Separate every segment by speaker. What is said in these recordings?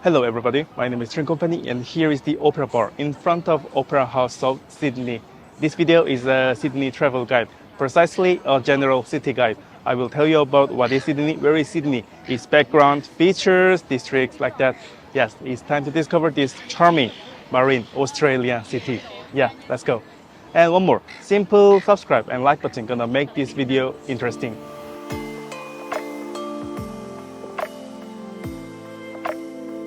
Speaker 1: Hello everybody, my name is Train Company and here is the Opera Bar in front of Opera House of Sydney. This video is a Sydney travel guide, precisely a general city guide. I will tell you about what is Sydney, where is Sydney, its background, features, districts, like that. Yes, it's time to discover this charming marine Australian city. Yeah, let's go. And one more, simple subscribe and like button gonna make this video interesting.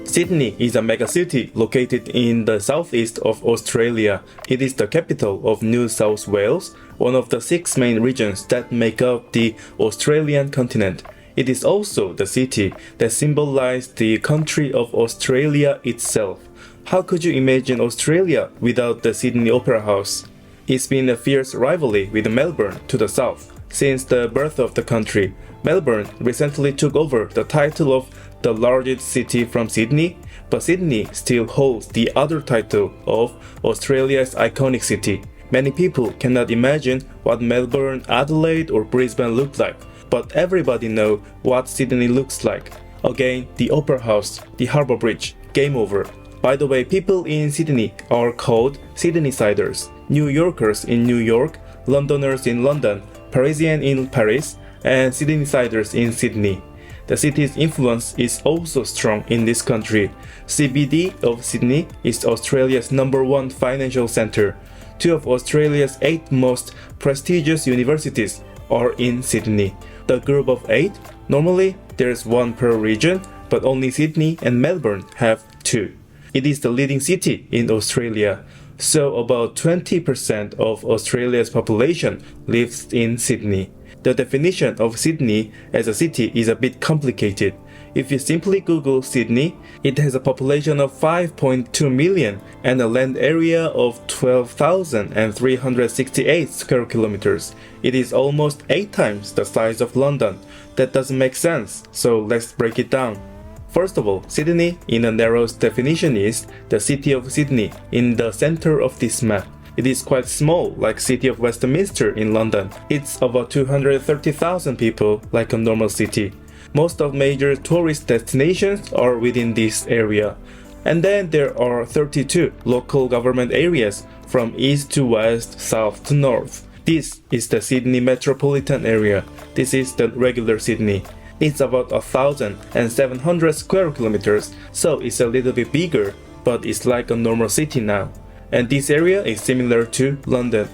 Speaker 1: Sydney is a megacity located in the southeast of Australia. It is the capital of New South Wales, one of the 6 main regions that make up the Australian continent. It is also the city that symbolizes the country of Australia itself. How could you imagine Australia without the Sydney Opera House? It's been a fierce rivalry with Melbourne to the south since the birth of the country. Melbourne recently took over the title of the largest city from Sydney, but Sydney still holds the other title of Australia's iconic city. Many people cannot imagine what Melbourne, Adelaide or Brisbane look like, but everybody know what Sydney looks like. Again, the Opera House, the Harbour Bridge, game over. By the way, people in Sydney are called Sydneysiders, New Yorkers in New York, Londoners in London, Parisian in Paris, and Sydneysiders in Sydney. The city's influence is also strong in this country. CBD of Sydney is Australia's #1 financial center. 2 of Australia's 8 most prestigious universities are in Sydney. The group of 8, normally there's 1 per region, but only Sydney and Melbourne have 2. It is the leading city in Australia, so about 20% of Australia's population lives in Sydney. The definition of Sydney as a city is a bit complicated. If you simply Google Sydney, it has a population of 5.2 million and a land area of 12,368 square kilometers. It is almost 8 times the size of London. That doesn't make sense, so let's break it down. First of all, Sydney in the narrowest definition is the city of Sydney in the center of this map. It is quite small, like city of Westminster in London. It's about 230,000 people, like a normal city. Most of major tourist destinations are within this area. And then there are 32 local government areas from east to west, south to north. This is the Sydney metropolitan area. This is the regular Sydney. It's about 1,700 square kilometers, so it's a little bit bigger, but it's like a normal city now. And this area is similar to London.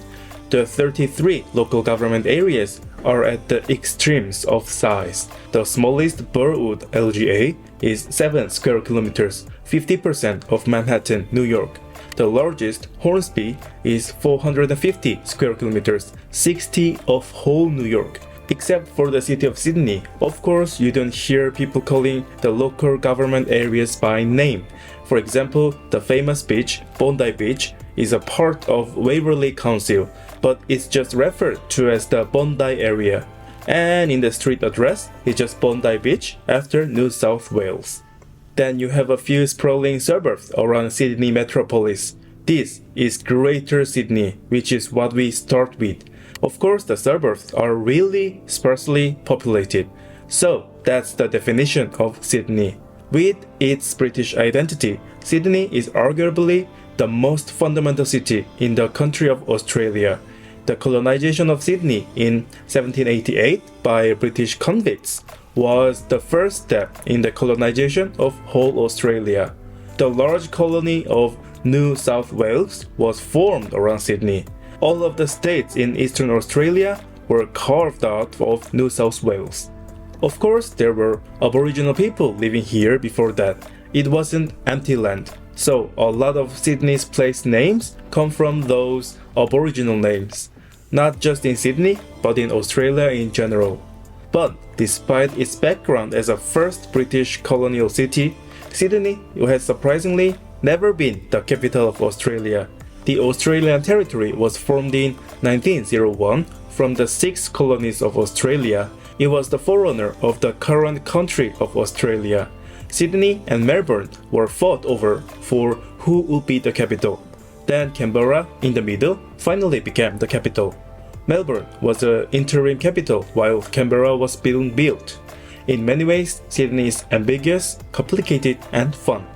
Speaker 1: The 33 local government areas are at the extremes of size. The smallest Burwood LGA is 7 square kilometers, 50% of Manhattan, New York. The largest, Hornsby, is 450 square kilometers, 60 of whole New York. Except for the city of Sydney, of course you don't hear people calling the local government areas by name. For example, the famous beach, Bondi Beach, is a part of Waverley Council, but it's just referred to as the Bondi area. And in the street address, it's just Bondi Beach after New South Wales. Then you have a few sprawling suburbs around Sydney metropolis. This is Greater Sydney, which is what we start with. Of course, the suburbs are really sparsely populated. So that's the definition of Sydney. With its British identity, Sydney is arguably the most fundamental city in the country of Australia. The colonization of Sydney in 1788 by British convicts was the first step in the colonization of whole Australia. The large colony of New South Wales was formed around Sydney. All of the states in Eastern Australia were carved out of New South Wales. Of course, there were Aboriginal people living here before that. It wasn't empty land, so a lot of Sydney's place names come from those Aboriginal names. Not just in Sydney, but in Australia in general. But despite its background as a first British colonial city, Sydney has surprisingly never been the capital of Australia. The Australian territory was formed in 1901 from the 6 colonies of Australia. It was the forerunner of the current country of Australia. Sydney and Melbourne were fought over for who would be the capital. Then Canberra, in the middle, finally became the capital. Melbourne was the interim capital while Canberra was being built. In many ways, Sydney is ambiguous, complicated, and fun.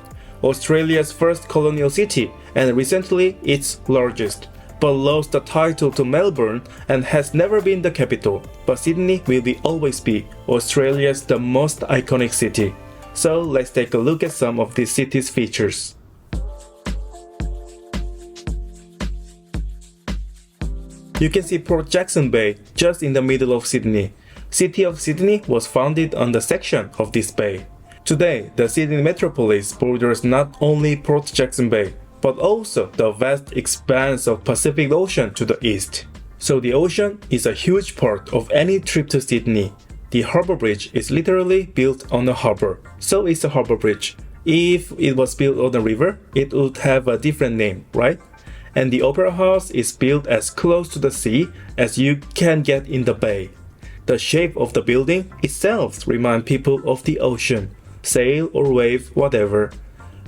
Speaker 1: Australia's first colonial city and recently its largest, but lost the title to Melbourne and has never been the capital. But Sydney will always be Australia's the most iconic city. So let's take a look at some of this city's features. You can see Port Jackson Bay just in the middle of Sydney. City of Sydney was founded on the section of this bay. Today, the Sydney metropolis borders not only Port Jackson Bay, but also the vast expanse of Pacific Ocean to the east. So the ocean is a huge part of any trip to Sydney. The Harbour Bridge is literally built on a harbour, so it's a harbour bridge. If it was built on a river, it would have a different name, right? And the Opera House is built as close to the sea as you can get in the bay. The shape of the building itself reminds people of the ocean, sail or wave, whatever.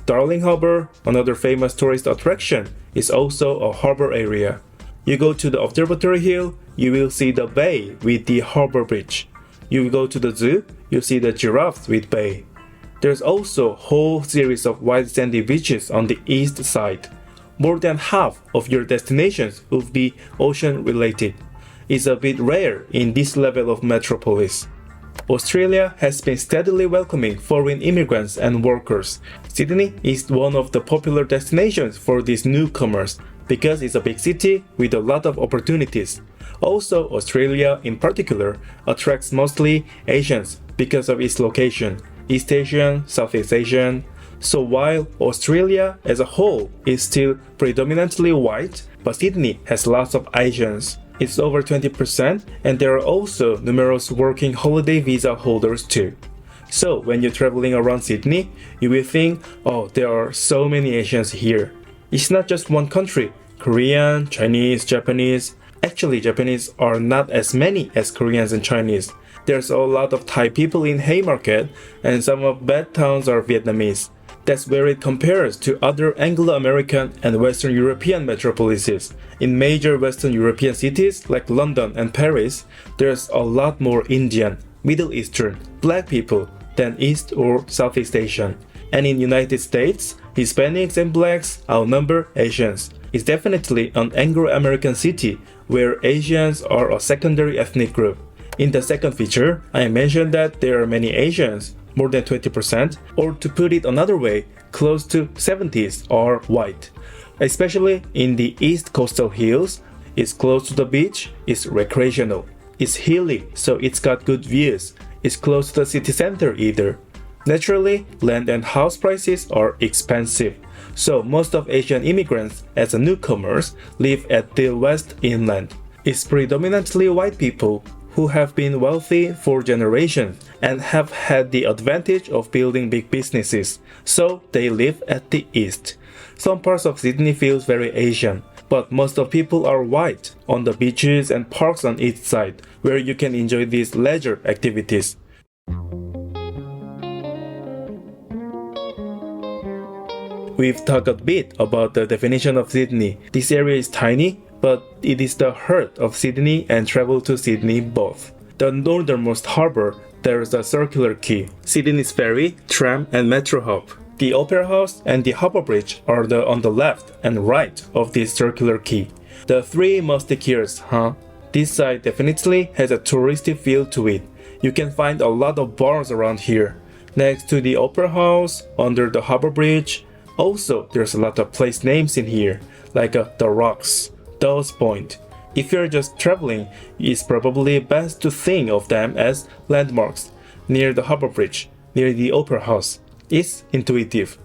Speaker 1: Darling Harbour, another famous tourist attraction, is also a harbour area. You go to the Observatory Hill, you will see the bay with the harbour bridge. You go to the zoo, you see the giraffes with bay. There's also a whole series of white sandy beaches on the east side. More than half of your destinations will be ocean-related. It's a bit rare in this level of metropolis. Australia has been steadily welcoming foreign immigrants and workers. Sydney is one of the popular destinations for these newcomers because it's a big city with a lot of opportunities. Also, Australia in particular attracts mostly Asians because of its location, East Asian, Southeast Asian. So while Australia as a whole is still predominantly white, but Sydney has lots of Asians. It's over 20%, and there are also numerous working holiday visa holders too. So when you're traveling around Sydney, you will think, oh, there are so many Asians here. It's not just one country, Korean, Chinese, Japanese. Actually, Japanese are not as many as Koreans and Chinese. There's a lot of Thai people in Haymarket, and some of bad towns are Vietnamese. That's where it compares to other Anglo-American and Western European metropolises. In major Western European cities like London and Paris, there's a lot more Indian, Middle Eastern, Black people than East or Southeast Asian. And in United States, Hispanics and Blacks outnumber Asians. It's definitely an Anglo-American city where Asians are a secondary ethnic group. In the second feature, I mentioned that there are many Asians, more than 20%, or to put it another way, close to 70s are white. Especially in the east coastal hills, it's close to the beach, it's recreational. It's hilly, so it's got good views. It's close to the city center either. Naturally, land and house prices are expensive, so most of Asian immigrants as newcomers live at the West Inland. It's predominantly white people who have been wealthy for generations and have had the advantage of building big businesses, so they live at the east. Some parts of Sydney feels very Asian, but most of people are white on the beaches and parks on each side, where you can enjoy these leisure activities. We've talked a bit about the definition of Sydney. This area is tiny, but it is the heart of Sydney and travel to Sydney both. The northernmost harbour, there is a circular quay, Sydney's ferry, tram and metro hub. The Opera House and the Harbour Bridge are on the left and right of this circular quay. The Three Musketeers, huh? This side definitely has a touristy feel to it. You can find a lot of bars around here. Next to the Opera House, under the Harbour Bridge. Also, there's a lot of place names in here, like The Rocks, Dawes Point. If you're just traveling, it's probably best to think of them as landmarks near the Harbour Bridge, near the Opera House. It's intuitive.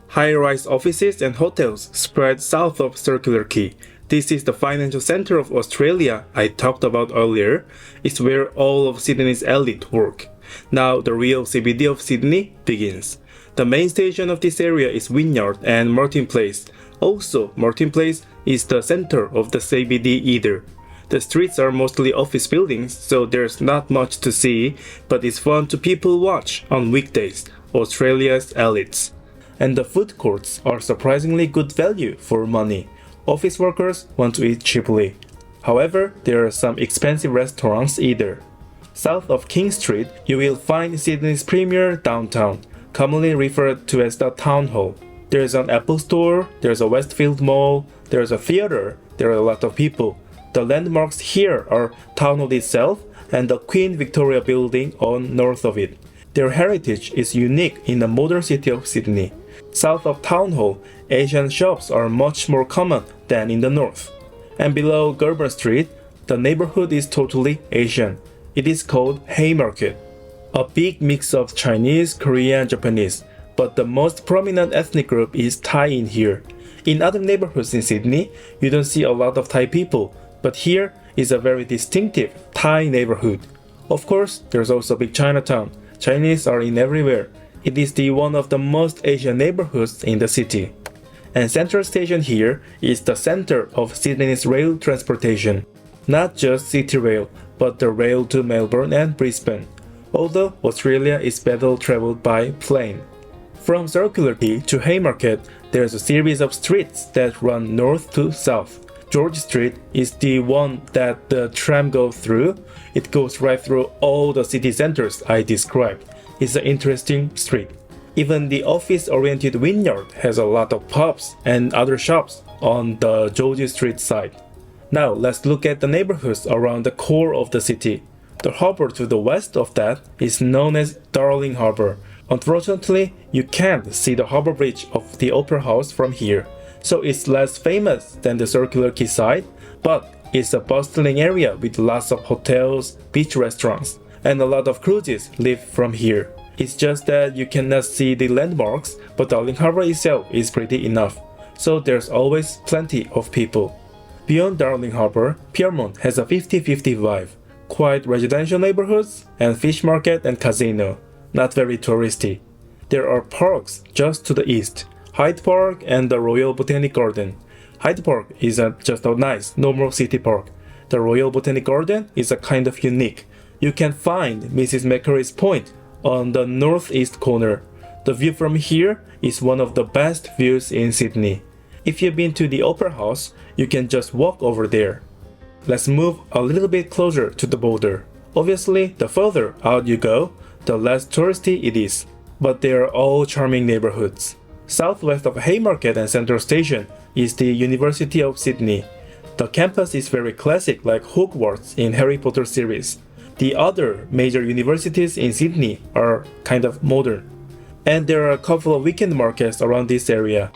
Speaker 1: High-rise offices and hotels spread south of Circular Quay. This is the financial center of Australia I talked about earlier. It's where all of Sydney's elite work. Now the real CBD of Sydney begins. The main station of this area is Wynyard and Martin Place. Also, Martin Place is the center of the CBD either. The streets are mostly office buildings, so there's not much to see, but it's fun to people watch on weekdays, Australia's elites. And the food courts are surprisingly good value for money. Office workers want to eat cheaply. However, there are some expensive restaurants either. South of King Street, you will find Sydney's premier downtown, commonly referred to as the Town Hall. There's an Apple store, there's a Westfield Mall, there's a theater, there are a lot of people. The landmarks here are Town Hall itself and the Queen Victoria building on north of it. Their heritage is unique in the modern city of Sydney. South of Town Hall, Asian shops are much more common than in the north. And below Gerber Street, the neighborhood is totally Asian. It is called Haymarket. A big mix of Chinese, Korean, Japanese, but the most prominent ethnic group is Thai in here. In other neighborhoods in Sydney, you don't see a lot of Thai people, but here is a very distinctive Thai neighborhood. Of course, there's also big Chinatown. Chinese are in everywhere. It is one of the most Asian neighborhoods in the city. And Central Station here is the center of Sydney's rail transportation. Not just City Rail, but the rail to Melbourne and Brisbane, although Australia is better traveled by plane. From Circular Quay to Haymarket, there's a series of streets that run north to south. George Street is the one that the tram goes through. It goes right through all the city centers I described. It's an interesting street. Even the office-oriented Wynyard has a lot of pubs and other shops on the George Street side. Now let's look at the neighborhoods around the core of the city. The harbour to the west of that is known as Darling Harbour. Unfortunately, you can't see the harbour bridge of the Opera House from here, so it's less famous than the Circular Quay side, but it's a bustling area with lots of hotels, beach restaurants, and a lot of cruises leave from here. It's just that you cannot see the landmarks, but Darling Harbour itself is pretty enough, so there's always plenty of people. Beyond Darling Harbour, Pyrmont has a 50-50 vibe. Quiet residential neighborhoods and fish market and casino. Not very touristy. There are parks just to the east, Hyde Park and the Royal Botanic Garden. Hyde Park is just a nice, normal city park. The Royal Botanic Garden is a kind of unique. You can find Mrs. Macquarie's Point on the northeast corner. The view from here is one of the best views in Sydney. If you've been to the Opera House, you can just walk over there. Let's move a little bit closer to the border. Obviously, the further out you go, the less touristy it is, but they are all charming neighborhoods. Southwest of Haymarket and Central Station is the University of Sydney. The campus is very classic like Hogwarts in Harry Potter series. The other major universities in Sydney are kind of modern. And there are a couple of weekend markets around this area.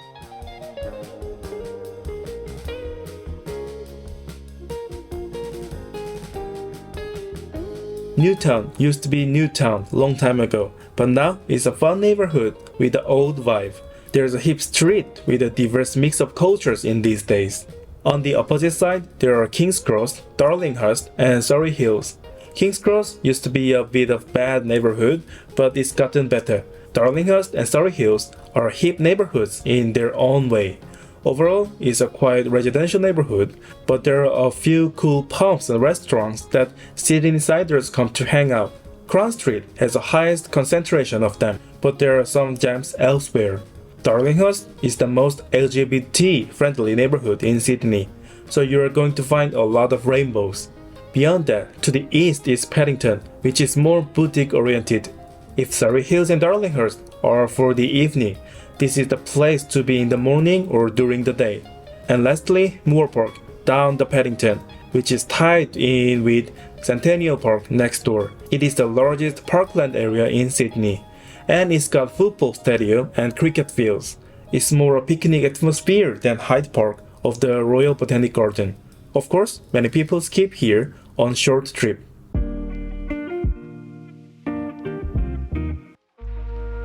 Speaker 1: Newtown used to be Newtown long time ago, but now it's a fun neighborhood with the old vibe. There's a hip street with a diverse mix of cultures in these days. On the opposite side, there are King's Cross, Darlinghurst, and Surrey Hills. King's Cross used to be a bit of bad neighborhood, but it's gotten better. Darlinghurst and Surrey Hills are hip neighborhoods in their own way. Overall, it's a quiet residential neighborhood, but there are a few cool pubs and restaurants that Sydneysiders come to hang out. Crown Street has the highest concentration of them, but there are some gems elsewhere. Darlinghurst is the most LGBT-friendly neighborhood in Sydney, so you are going to find a lot of rainbows. Beyond that, to the east is Paddington, which is more boutique-oriented. If Surrey Hills and Darlinghurst are for the evening, this is the place to be in the morning or during the day. And lastly, Moore Park, down the Paddington, which is tied in with Centennial Park next door. It is the largest parkland area in Sydney, and it's got football stadium and cricket fields. It's more a picnic atmosphere than Hyde Park of the Royal Botanic Garden. Of course, many people skip here on short trip.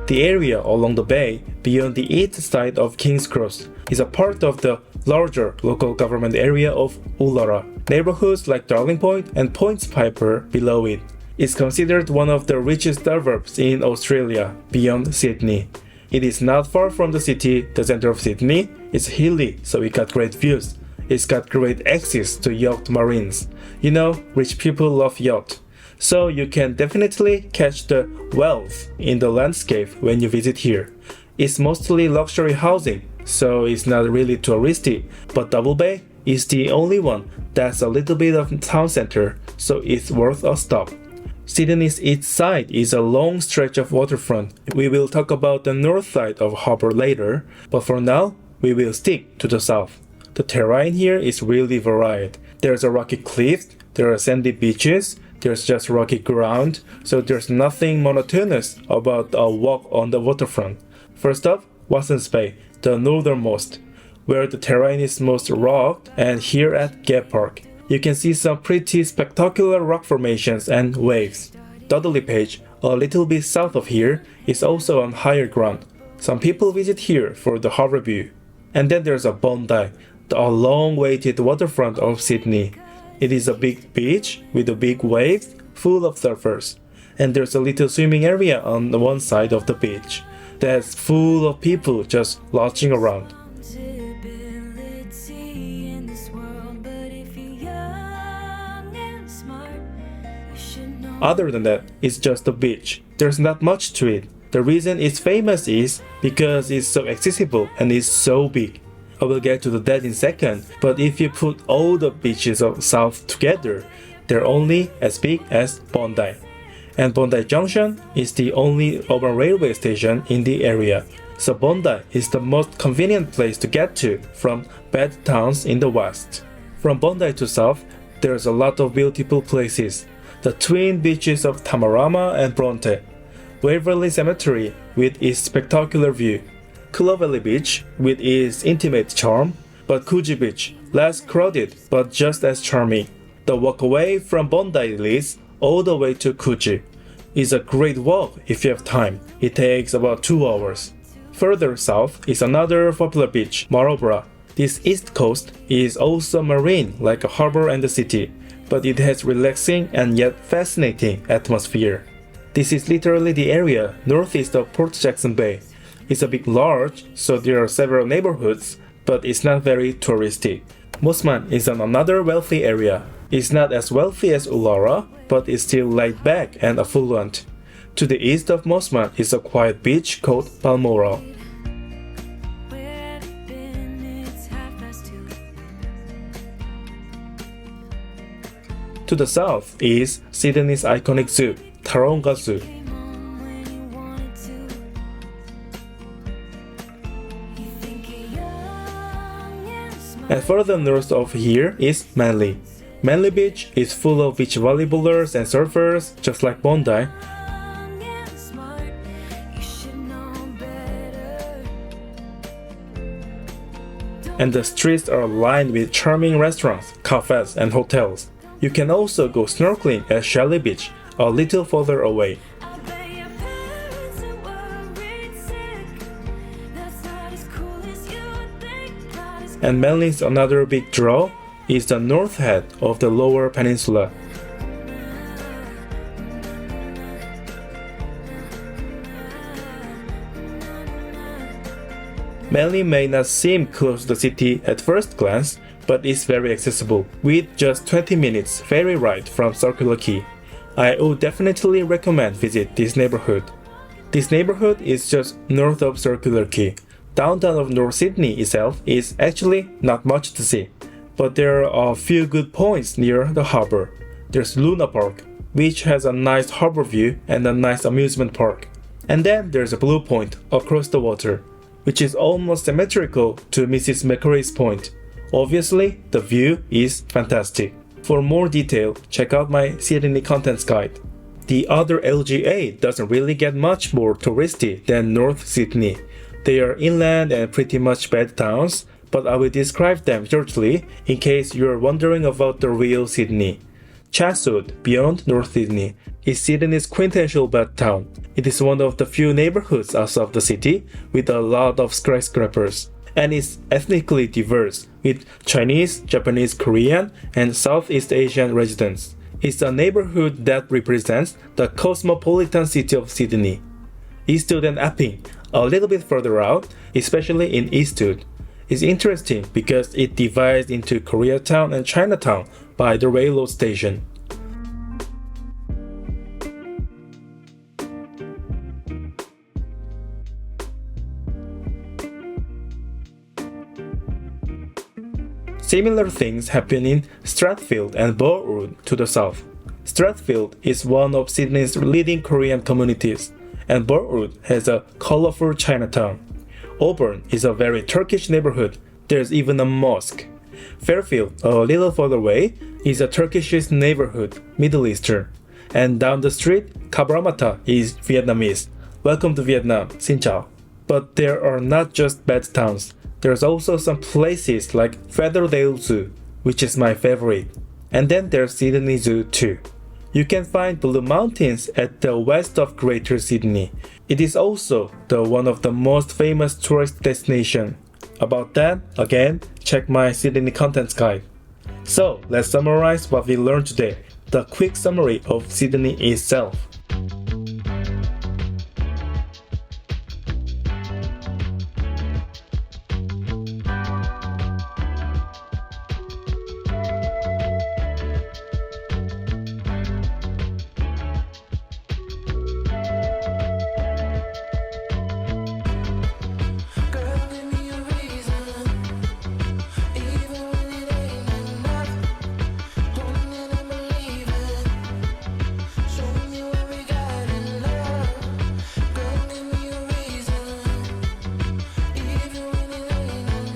Speaker 1: The area along the bay beyond the east side of King's Cross is a part of the larger local government area of Ullara. Neighborhoods like Darling Point and Points Piper below it is considered one of the richest suburbs in Australia beyond Sydney. It is not far from the city, the center of Sydney. It's hilly, so it got great views. It's got great access to yacht marines. You know, rich people love yacht. So you can definitely catch the wealth in the landscape when you visit here. It's mostly luxury housing, so it's not really touristy, but Double Bay is the only one that's a little bit of town center, so it's worth a stop. Sydney's east side is a long stretch of waterfront. We will talk about the north side of harbour later, but for now, we will stick to the south. The terrain here is really varied. There's a rocky cliff, there are sandy beaches, there's just rocky ground, so there's nothing monotonous about a walk on the waterfront. First up, Watson's Bay, the northernmost, where the terrain is most rocked, and here at Gap Park. You can see some pretty spectacular rock formations and waves. Dudley Page, a little bit south of here, is also on higher ground. Some people visit here for the harbour view. And then there's a Bondi, the long-awaited waterfront of Sydney. It is a big beach with a big wave full of surfers. And there's a little swimming area on the one side of the beach that's full of people just lounging around. Other than that, it's just a beach. There's not much to it. The reason it's famous is because it's so accessible and it's so big. I will get to that in a second, but if you put all the beaches of South together, they're only as big as Bondi. And Bondi Junction is the only urban railway station in the area. So Bondi is the most convenient place to get to from bad towns in the west. From Bondi to south, there's a lot of beautiful places. The twin beaches of Tamarama and Bronte, Waverley Cemetery with its spectacular view, Clovelly Beach with its intimate charm, but Coogee Beach, less crowded but just as charming. The walk away from Bondi leads all the way to Coogee. It's a great walk if you have time. It takes about 2 hours. Further south is another popular beach, Marlborough. This east coast is also marine like a harbour and a city, but it has relaxing and yet fascinating atmosphere. This is literally the area northeast of Port Jackson Bay. It's a bit large, so there are several neighborhoods, but it's not very touristy. Mosman is another wealthy area. It's not as wealthy as Ullara, but it's still laid back and affluent. To the east of Mosman is a quiet beach called Balmoral. To the south is Sydney's iconic zoo, Taronga Zoo. And further north of here is Manly. Manly Beach is full of beach volleyballers and surfers, just like Bondi. And the streets are lined with charming restaurants, cafes, and hotels. You can also go snorkeling at Shelley Beach, a little further away. And Manly's another big draw is the north head of the Lower Peninsula. Manly may not seem close to the city at first glance, but it's very accessible, with just 20 minutes ferry ride from Circular Quay. I would definitely recommend visit this neighborhood. This neighborhood is just north of Circular Quay. Downtown of North Sydney itself is actually not much to see, but there are a few good points near the harbour. There's Luna Park, which has a nice harbour view and a nice amusement park. And then there's a Blue Point across the water, which is almost symmetrical to Mrs. McCurry's Point. Obviously, the view is fantastic. For more detail, check out my Sydney Contents Guide. The other LGA doesn't really get much more touristy than North Sydney. They are inland and pretty much bed towns, but I will describe them shortly in case you are wondering about the real Sydney. Chatswood, beyond North Sydney, is Sydney's quintessential bed town. It is one of the few neighborhoods outside of the city with a lot of skyscrapers, and is ethnically diverse with Chinese, Japanese, Korean, and Southeast Asian residents. It's a neighborhood that represents the cosmopolitan city of Sydney. Eastwood and Epping, a little bit further out, especially in Eastwood, is interesting because it divides into Koreatown and Chinatown by the railroad station. Similar things happen in Strathfield and Burwood to the south. Strathfield is one of Sydney's leading Korean communities, and Burwood has a colorful Chinatown. Auburn is a very Turkish neighborhood. There's even a mosque. Fairfield, a little further away, is a Turkish neighborhood, Middle Eastern. And down the street, Cabramatta is Vietnamese. Welcome to Vietnam, Xin chào. But there are not just bad towns. There's also some places like Featherdale Zoo, which is my favorite. And then there's Sydney Zoo too. You can find Blue Mountains at the west of Greater Sydney. It is also one of the most famous tourist destinations. About that, again, check my Sydney Contents Guide. So, let's summarize what we learned today. The quick summary of Sydney itself.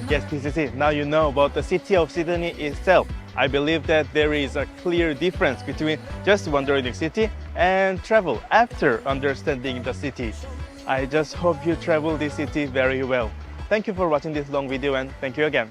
Speaker 1: Yes, PCC, now you know about the city of Sydney itself. I believe that there is a clear difference between just wandering the city and travel after understanding the city. I just hope you travel this city very well. Thank you for watching this long video and thank you again.